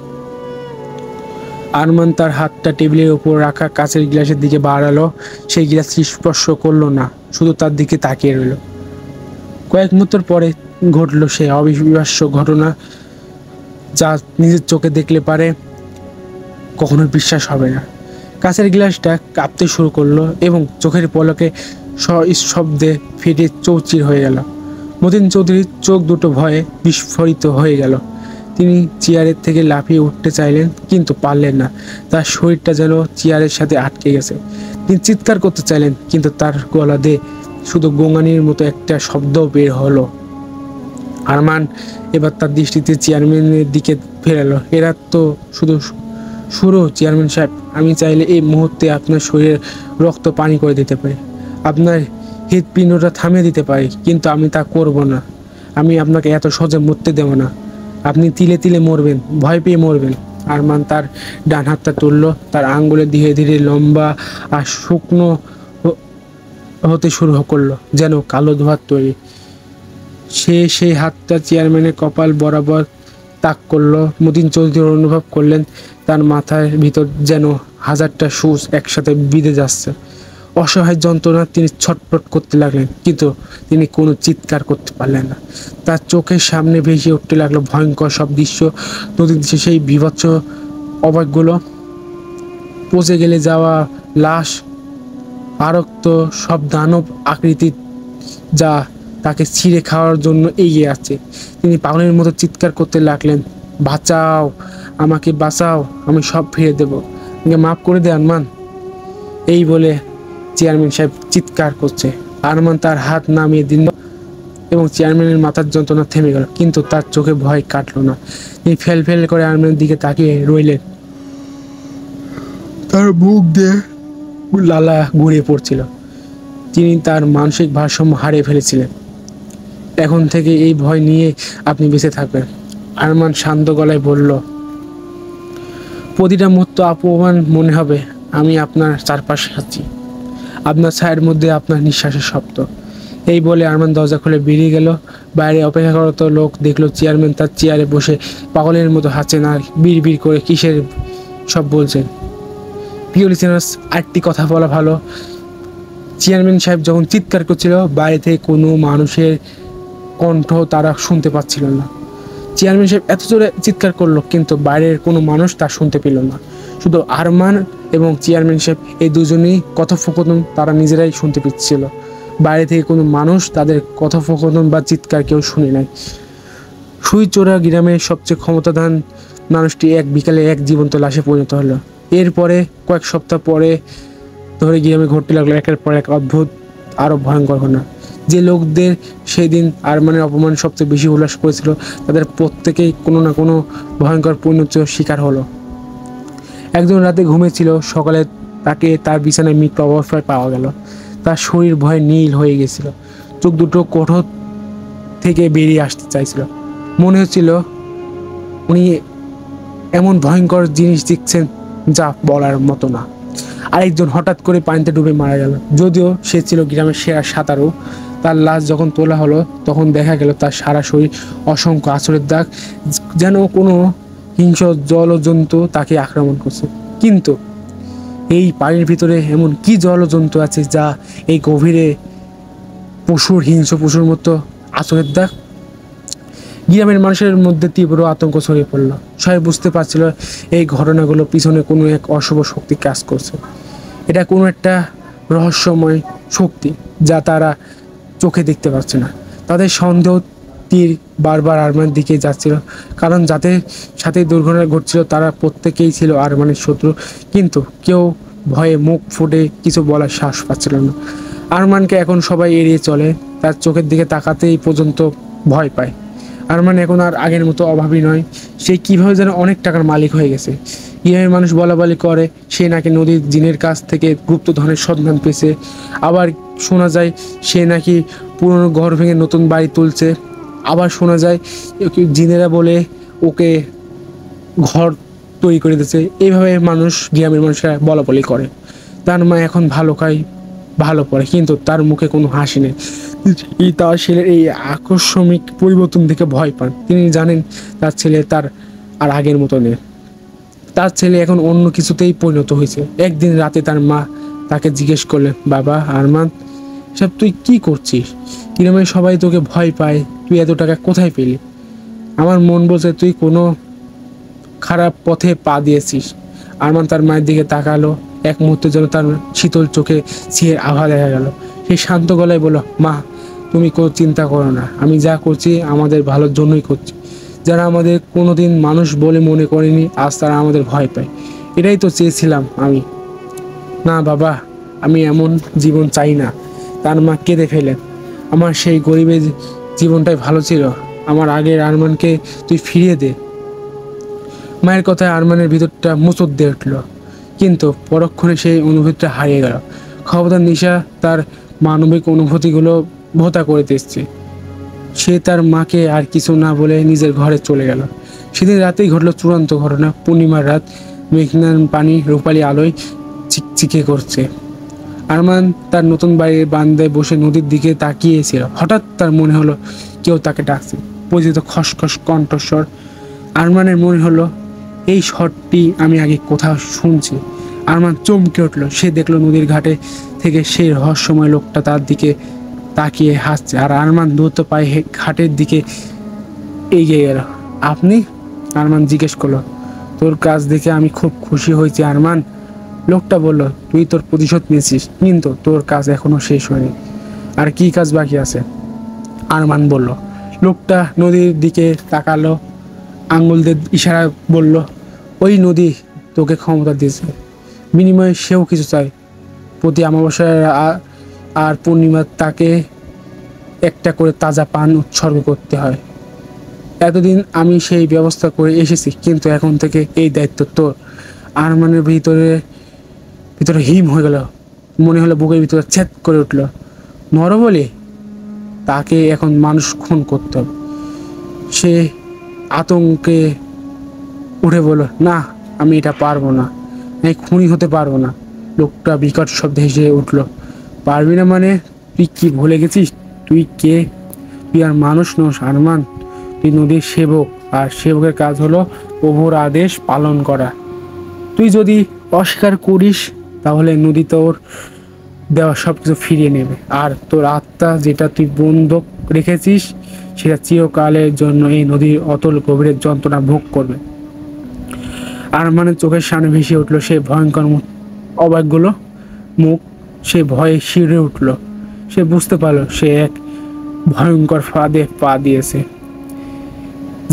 আরমান তার হাতটা টেবিলের উপর রাখা কাঁচের গ্লাসের দিকে বাড়ালো। সেই গ্লাস স্পর্শ করলো না, শুধু তার দিকে তাকিয়ে রইল। কয়েক মুহূর্ত পরে ঘটলো সেই অবিশ্বাস্য ঘটনা যা নিজের চোখে দেখলে পারে কখনো বিশ্বাস হবে না। কাঁচের গ্লাসটা কাঁপতে শুরু করলো এবং চোখের পলকে শব্দে ফেটে চৌচির হয়ে গেল। মতিন চৌধুরীর চোখ দুটো ভয়ে বিস্ফোরিত হয়ে গেল। তিনি চেয়ারের থেকে লাফিয়ে উঠতে চাইলেন, কিন্তু পারলেন না। তার শরীরটা যেন চেয়ারের সাথে আটকে গেছে। তিনি চিৎকার করতে চাইলেন, কিন্তু তার গলা দিয়ে শুধু গোঙানির মতো একটা শব্দ বের হলো। আরমান এবার তার দৃষ্টিতে চেয়ারম্যানের দিকে ফেরালো। এরা তো শুধু শুরু, চেয়ারম্যান সাহেব। আমি চাইলে এই মুহূর্তে আপনার শরীরে রক্ত পানি করে দিতে পারি, আপনার হৃৎপিণ্ডটা থামিয়ে দিতে পারি, কিন্তু আমি তা করব না। আমি আপনাকে এত সহজে মরতে দেব না। আপনি তিলে তিলে মরবেন, ভয় পেয়ে মরবেন। আরমান তার ডান হাতটা তুললো। তার আঙ্গুলে ধীরে ধীরে লম্বা আর শুকনো হতে শুরু করলো, যেন কালো ধোঁয়ার তৈরি। সেই হাতটা চেয়ারম্যানের কপাল বরাবর তাক করলো। মতিন চৌধুরী অনুভব করলেন তার মাথার ভিতর যেন হাজারটা সুচ একসাথে বিঁধে যাচ্ছে। অসহায় যন্ত্রণা তিনি ছটফট করতে লাগলেন, কিন্তু তিনি কোনো চিৎকার করতে পারলেন না। তার চোখের সামনে ভেসে উঠতে লাগলো ভয়ঙ্কর সব দৃশ্য। নদীর দেশে সেই বীভৎস অবাকগুলো, পচে গেলে যাওয়া লাশ, আরক্ত সব দানব আকৃতি যা তাকে ছিঁড়ে খাওয়ার জন্য এগিয়ে আছে। তিনি পাগলের মতো চিৎকার করতে লাগলেন, বাঁচাও, আমাকে বাঁচাও, আমি সব ফিরে দেব, আমাকে মাফ করে দে আরমান। এই বলে চেয়ারম্যান সাহেব চিৎকার করছে। আরমান তার হাত নামিয়ে দিল এবং চেয়ারম্যানের মাথার যন্ত্রণা থেমে গেল, কিন্তু তার চোখে ভয় কাটলো না। তিনি ফেল ফেল করে আরমানের দিকে তাকিয়ে রইলেন। তার মুখ দিয়ে লালা গড়িয়ে পড়ছিল। তিনি তার মানসিক ভারসাম্য হারিয়ে ফেলেছিলেন। এখন থেকে এই ভয় নিয়ে আপনি বেঁচে থাকবেন, আরমান শান্ত গলায় বলল। প্রতিটা মুহূর্ত অপমান মনে হবে আমি আপনার চারপাশে আছি, আপনার ছায়ের মধ্যে আপনার নিঃশ্বাসের শব্দ। এই বলে আরমান দরজা খুলে বেরিয়ে গেল। বাইরে অপেক্ষারত লোক দেখলো চেয়ারম্যান তার চেয়ারে বসে পাগলের মতো হাঁচেন আর বিড় বিড় করে কিসের সব বলছেন। প্রিয় লিসেনার্স, আরেকটি কথা বলা ভালো, চেয়ারম্যান সাহেব যখন চিৎকার করছিল বাইরে থেকে কোনো মানুষের কণ্ঠ তারা শুনতে পাচ্ছিল না। চেয়ারম্যান সাহেব এত জোরে চিৎকার করলো, কিন্তু বাইরের কোনো মানুষ তা শুনতে পেল না। শুধু আরমান এবং চেয়ারম্যান সাহেব এই দুজনেই কথোপকথন তারা নিজেরাই শুনতে পেয়েছিল। বাইরে থেকে কোনো মানুষ তাদের কথোপকথন বা চিৎকার কেউ শুনে নাই। সুইচোরা গ্রামের সবচেয়ে ক্ষমতাধর মানুষটি এক বিকালে এক জীবন্ত লাশে পরিণত হলো। এরপরে কয়েক সপ্তাহ পরে ধরে গ্রামে ঘটতে লাগলো একের পর এক অদ্ভুত আরও ভয়ঙ্কর ঘটনা। যে লোকদের সেই দিন আরমানের অপমান সবচেয়ে বেশি উল্লাস করেছিল তাদের প্রত্যেকেই কোনো না কোনো ভয়ঙ্কর পরিণতির শিকার হলো। একজন রাতে ঘুমিয়েছিল, সকালে তাকে তার বিছানায় মৃত অবস্থায় পাওয়া গেল। তার শরীর ভয়ে নীল হয়ে গেছিল, চোখ দুটো কোঠর থেকে বেরিয়ে আসতে চাইছিল। মনে হচ্ছিল উনি এমন ভয়ঙ্কর জিনিস দেখছেন যা বলার মতো না। আরেকজন হঠাৎ করে পানিতে ডুবে মারা গেল। যদিও সে ছিল গ্রামের সেরা সাঁতারু। তার লাশ যখন তোলা হলো তখন দেখা গেল তার সারা শরীর অসংখ্য আঁচড়ের দাগ, যেন কোনো হিংস্র জলজন্তু তাকে আক্রমণ করছে। কিন্তু এই পানির ভিতরে এমন কি জলজন্তু আছে যা এই গভীরে হিংস্র পশুর মতো আঁচড়ের দাগ? গ্রামের মানুষের মধ্যে তীব্র আতঙ্ক ছড়িয়ে পড়ল। সবাই বুঝতে পারছিল এই ঘটনাগুলো পিছনে কোনো এক অশুভ শক্তি কাজ করছে। এটা কোনো একটা রহস্যময় শক্তি যা তারা চোখে দেখতে পাচ্ছে না। তাদের সন্দেহ তীর বারবার আরমানের দিকে যাচ্ছিল, কারণ যাদের সাথে দুর্ঘটনা ঘটছিল তারা প্রত্যেকেই ছিল আরমানের শত্রু। কিন্তু কেউ ভয়ে মুখ ফুটে কিছু বলার সাহস পাচ্ছিল না। আরমানকে এখন সবাই এড়িয়ে চলে, তার চোখের দিকে তাকাতেই পর্যন্ত ভয় পায়। আরমান এখন আর আগের মতো অভাবী নয়, সে কীভাবে যেন অনেক টাকার মালিক হয়ে গেছে। গ্রামের মানুষ বলাবলি করে সে নাকি নদীর জিনের কাছ থেকে গুপ্তধনের সন্ধান পেয়েছে। আবার শোনা যায় সে নাকি পুরনো ঘর ভেঙে নতুন বাড়ি তুলছে। আবার শোনা যায় জিনেরা বলে ওকে ঘর তৈরি করে দিয়েছে। এইভাবে গ্রামের মানুষরা বলাবলি করে। তার মা এখন ভালো খায়, ভালো পড়ে, কিন্তু তার মুখে কোনো হাসি নেই। তার ছেলের এই আকস্মিক পরিবর্তন থেকে ভয় পান। তিনি জানেন তার ছেলে তার আর আগের মতো নেই। তার ছেলে এখন অন্য কিছুতেই পরিণত হয়েছে। একদিন রাতে তার মা তাকে জিজ্ঞেস করলেন, বাবা আরমান, সব তুই কি করছিস? গ্রামে সবাই তোকে ভয় পায়, তুই এত টাকা কোথায় পেলি? আমার মন বলছে তুই কোনো খারাপ পথে পা দিয়েছিস। আরমান তার মায়ের দিকে তাকালো। এক মুহূর্তের জন্য তার শীতল চোখে সিঁয়ের আভা দেখা গেল। সে শান্ত গলায় বলল, মা তুমি কোনো চিন্তা করো না, আমি যা করছি আমাদের ভালোর জন্যই করছি। যারা আমাদের কোনোদিন মানুষ বলে মনে করেনি, আজ তারা আমাদের ভয় পায়। এটাই তো চেয়েছিলাম আমি। না বাবা, আমি এমন জীবন চাই না। তার মা কেঁদে ফেলেন। আমার সেই গরিবের জীবনটাই ভালো ছিল। আমার আগের আরমানকে তুই ফিরিয়ে দে। মায়ের কথায় আরমানের ভিতরটা মুচড় দিয়ে উঠল, কিন্তু পরক্ষণে সেই অনুভূতিটা হারিয়ে গেল। খবরদার নিশা তার মানবিক অনুভূতিগুলো ভোতা করে দিচ্ছে। সে তার মাকে আর কিছু না বলে নিজের ঘরে চলে গেল। সেদিন রাতেই ঘটল চূড়ান্ত ঘটনা। পূর্ণিমার রাত, মেঘনার পানি রূপালি আলোয় চিকচিকে করছে। আরমান তার নতুন বাড়ির বারান্দায় বসে নদীর দিকে তাকিয়েছিল। হঠাৎ তার মনে হলো কেউ তাকে ডাকছে, পরিচিত খসখস কণ্ঠস্বর। আরমানের মনে হলো এই স্বরটি আমি আগে কোথাও শুনছি। আরমান চমকে উঠল। সে দেখলো নদীর ঘাটে থেকে সেই রহস্যময় লোকটা তার দিকে তাকিয়ে হাসছে। আর আরমান দ্রুত পায়ে ঘাটের দিকে এগিয়ে গেল। আপনি? আরমান জিজ্ঞেস করলো। তোর কাজ দেখে আমি খুব খুশি হয়েছি আরমান। লোকটা বলল, তুই তোর প্রতিশোধ নিয়েছিস, কিন্তু তোর কাজ এখনো শেষ হয়নি। আর কি কাজ বাকি আছে? আরমান বলল। লোকটা নদীর দিকে তাকালো, আঙ্গুল দিয়ে ইশারা বলল, ওই নদী তোকে ক্ষমতা দিয়েছে, বিনিময়ে সেও কিছু চায়। প্রতি অমাবস্যায় আর পূর্ণিমার তাকে একটা করে তাজা পান উৎসর্গ করতে হয়। এতদিন আমি সেই ব্যবস্থা করে এসেছি, কিন্তু এখন থেকে এই দায়িত্ব তোর। আরমানের ভিতরে হিম হয়ে গেল। মনে হলো বুকের ভিতরে ছেদ করে উঠল। নরবলি? তাকে এখন মানুষ খুন করতে হবে। সে আতঙ্কে উঠে বলল, না আমি এটা পারবো না, আমি খুনি হতে পারবো না। লোকটা বিকট শব্দে হেসে উঠল। পারবি না মানে? তুই কি ভুলে গেছিস তুই কে? তুই আর মানুষ নস আরমান, তুই নদীর সেবক, আর সেবকের কাজ হলো প্রভুর আদেশ পালন করা। তুই যদি অস্বীকার করিস তাহলে নদী তোর দেওয়া সব কিছু ফিরিয়ে নেবে, আর তোর আত্মা যেটা তুই বন্ধক রেখেছিস সেটা চিরকালের জন্য এই নদীর অতল গভীরের যন্ত্রণা ভোগ করবে। আরমানের চোখের সামনে ভেসে উঠলো সে ভয়ঙ্কর অবাকগুলো মুখ। সে ভয়ে শিউরে উঠল। সে বুঝতে পারলো সে এক ভয়ঙ্কর ফাঁদে পা দিয়েছে,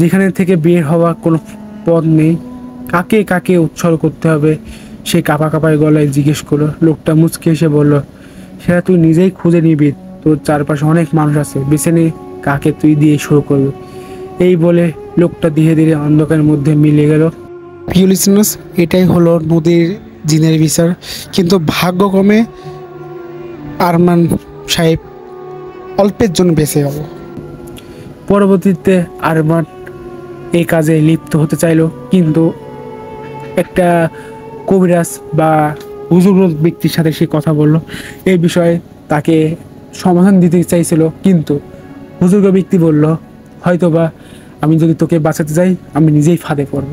যেখানে থেকে বের হওয়া কোনো পথ নেই। কাকে কাকে উৎসর্গ করতে হবে সে কাঁপা কাঁপায় গলায় জিজ্ঞেস করলো। লোকটা মুচকে এসে বলল, সেটা তুই নিজেই খুঁজে নিবি। তোর চারপাশে অনেক মানুষ আছে, বেছে নে কাকে তুই দিয়ে শুরু করবি। এই বলে লোকটা ধীরে ধীরে অন্ধকারের মধ্যে মিলে গেল। প্রিয় লিসেনার্স, এটাই হলো নদীর জিনের বিচার। কিন্তু ভাগ্যক্রমে আরমান সাহেব অল্পের জন্য বেঁচে গেল। পরবর্তীতে আরমান এই কাজে লিপ্ত হতে চাইল, কিন্তু একটা কবিরাজ বা হুজুর ব্যক্তির সাথে সে কথা বলল। এই বিষয়ে তাকে সমাধান দিতে চাইছিল, কিন্তু হুজুর ব্যক্তি বলল, হয়তোবা আমি যদি তোকে বাঁচাতে যাই আমি নিজেই ফাঁদে পড়ব,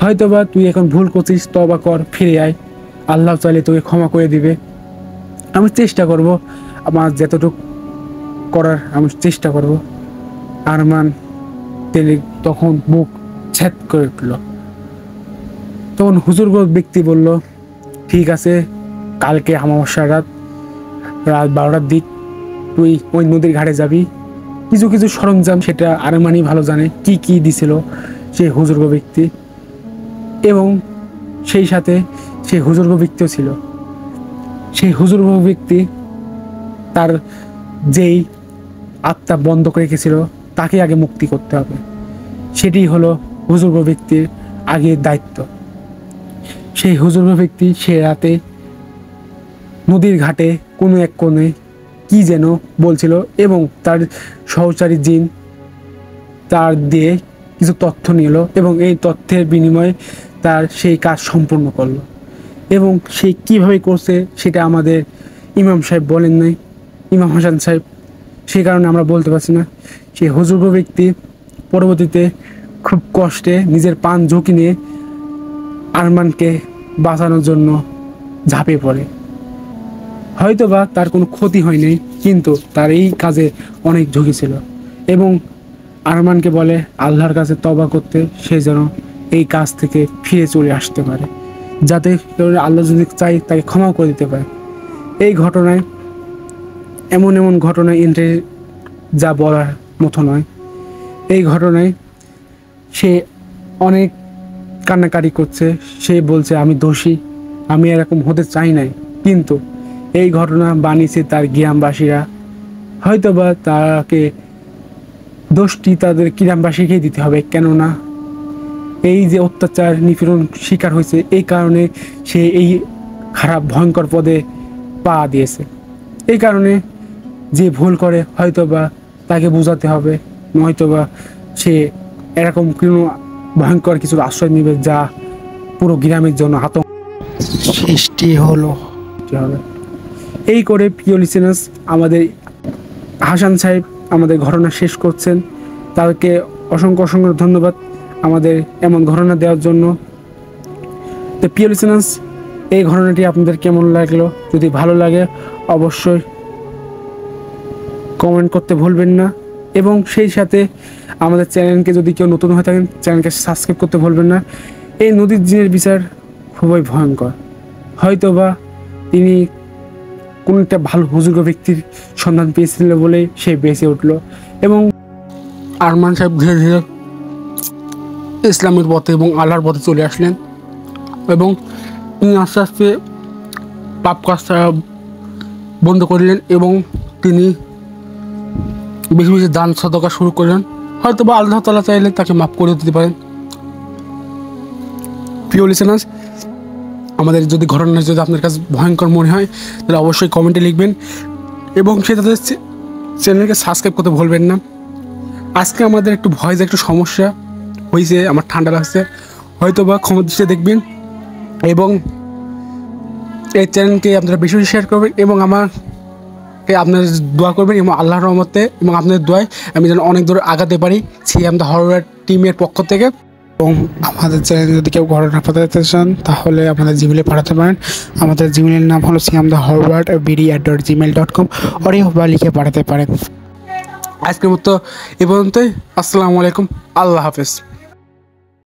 হয়তোবা তুই এখন ভুল করছিস, তওবা কর, ফিরে আয়, আল্লাহ চাইলে তোকে ক্ষমা করে দিবে। আমি চেষ্টা করব, আমার যতটুকু করার আমি চেষ্টা করব। আরমান তিনি তখন মুখ ছেদ করে উঠল। তখন হুজুর ব্যক্তি বলল, ঠিক আছে, কালকে অমাবস্যার রাত 12টার দিক তুই ওই নদীর ঘাটে যাবি। কিছু কিছু সরঞ্জাম সেটা আরমানই ভালো জানে কি কি দিছিল সেই হুজুর্গ ব্যক্তি, এবং সেই সাথে সেই হুজুর্গ ব্যক্তিও ছিল। সেই হুজুর্গ ব্যক্তি তার যেই আত্মা বন্ধ করে রেখেছিল তাকে আগে মুক্তি করতে হবে, সেটি হলো হুজুর্গ ব্যক্তির আগের দায়িত্ব। সেই হুজুর্গ ব্যক্তি সে রাতে নদীর ঘাটে কোনো এক কোণে কি যেন বলছিল, এবং তার সহচারী জিন তার দিয়ে কিছু তথ্য নিল, এবং এই তথ্যের বিনিময়ে তার সেই কাজ সম্পূর্ণ করলো। এবং সে কীভাবে করছে সেটা আমাদের ইমাম সাহেব বলেন নাই, ইমাম হাসান সাহেব, সেই কারণে আমরা বলতে পারছি না। সেই হুজুর্গ ব্যক্তি পরবর্তীতে খুব কষ্টে নিজের প্রাণ ঝুঁকি নিয়ে আরমানকে বাঁচানোর জন্য ঝাঁপিয়ে পড়ে। হয়তোবা তার কোনো ক্ষতি হয়নি, কিন্তু তার এই কাজে অনেক ঝুঁকি ছিল, এবং আরমানকে বলে আল্লাহর কাছে তওবা করতে, সে যেন এই কাজ থেকে ফিরে চলে আসতে পারে, যাতে আল্লাহ যদি চাই তাকে ক্ষমা করে দিতে পারে। এই ঘটনায় এমন এমন ঘটনায় যা বলার মতো নয়। এই ঘটনায় সে অনেক কান্নাকাটি করছে, সে বলছে আমি দোষী, আমি এরকম হতে চাই নাই, কিন্তু এই ঘটনা বানিয়েছে তার গ্রামবাসীরা। হয়তোবা তাকে দোষটি তাদের গ্রামবাসীকেই দিতে হবে, কেননা এই যে অত্যাচার নিপীড়ন শিকার হয়েছে, এই কারণে সে এই খারাপ ভয়ঙ্কর পদে পা দিয়েছে। এই কারণে যে ভুল করে হয়তোবা তাকে বোঝাতে হবে, নয়তোবা সে এরকম কোনো ভয়ঙ্কর কিছুর আশ্রয় নেবে যা পুরো গ্রামের জন্য আতঙ্ক সৃষ্টি হলো। এই করে প্রিয় লিসেনার্স, আমাদের হাসান সাহেব আমাদের ঘটনা শেষ করছেন। তাকে অসংখ্য অসংখ্য ধন্যবাদ আমাদের এমন ঘটনা দেওয়ার জন্য। তো প্রিয় লিসেনার্স, এই ঘটনাটি আপনাদের কেমন লাগলো? যদি ভালো লাগে অবশ্যই কমেন্ট করতে ভুলবেন না, এবং সেই সাথে আমাদের চ্যানেলকে যদি কেউ নতুন হয়ে থাকেন চ্যানেলকে সাবস্ক্রাইব করতে ভুলবেন না। এই নদীর জিনের বিচার খুবই ভয়ঙ্কর, হয়তোবা তিনি কোন একটা ভালো হুজুর্গ ব্যক্তির সন্ধান পেয়েছিল বলে সে বেঁচে উঠলো, এবং আরমান সাহেব ধীরে ধীরে ইসলামের পথে এবং আল্লাহর পথে চলে আসলেন, এবং তিনি আস্তে আস্তে পাপ কাজটা বন্ধ করলেন, এবং তিনি বেশি বেশি দান সদকা শুরু করলেন। হয়তো বা আল্লাহ তাআলা চাইলে তাকে মাফ করে দিতে পারেন। প্রিয় লিসেনার্স, আমাদের যদি ঘটনা যদি আপনার কাছে ভয়ঙ্কর মনে হয় তাহলে অবশ্যই কমেন্টে লিখবেন, এবং সেটাতে চ্যানেলকে সাবস্ক্রাইব করতে ভুলবেন না। আজকে আমাদের একটু ভয়েসে একটু সমস্যা হয়েছে, আমার ঠান্ডা লাগছে, হয়তো বা ক্ষমা দৃষ্টিতে দেখবেন, এবং এই চ্যানেলকে আপনারা বেশি বেশি শেয়ার করবেন, এবং আমাকে আপনারা দোয়া করবেন, এবং আল্লাহর রহমতে এবং আপনাদের দোয়ায় আমি যেন অনেক দূর আগাতে পারি সিয়াম দ্য হরর টিমের পক্ষ থেকে। এবং আমাদের চ্যানেলে যদি কেউ ঘটনা পাঠাতে চান তাহলে আমাদের জিমেলে পাঠাতে পারেন। আমাদের জিমেলের নাম হলো siamthehorror@bd@gmail.com, অডিও বা লিখে পাঠাতে পারেন। আজকের মতো এ পর্যন্তই। আসসালামু আলাইকুম, আল্লাহ হাফেজ।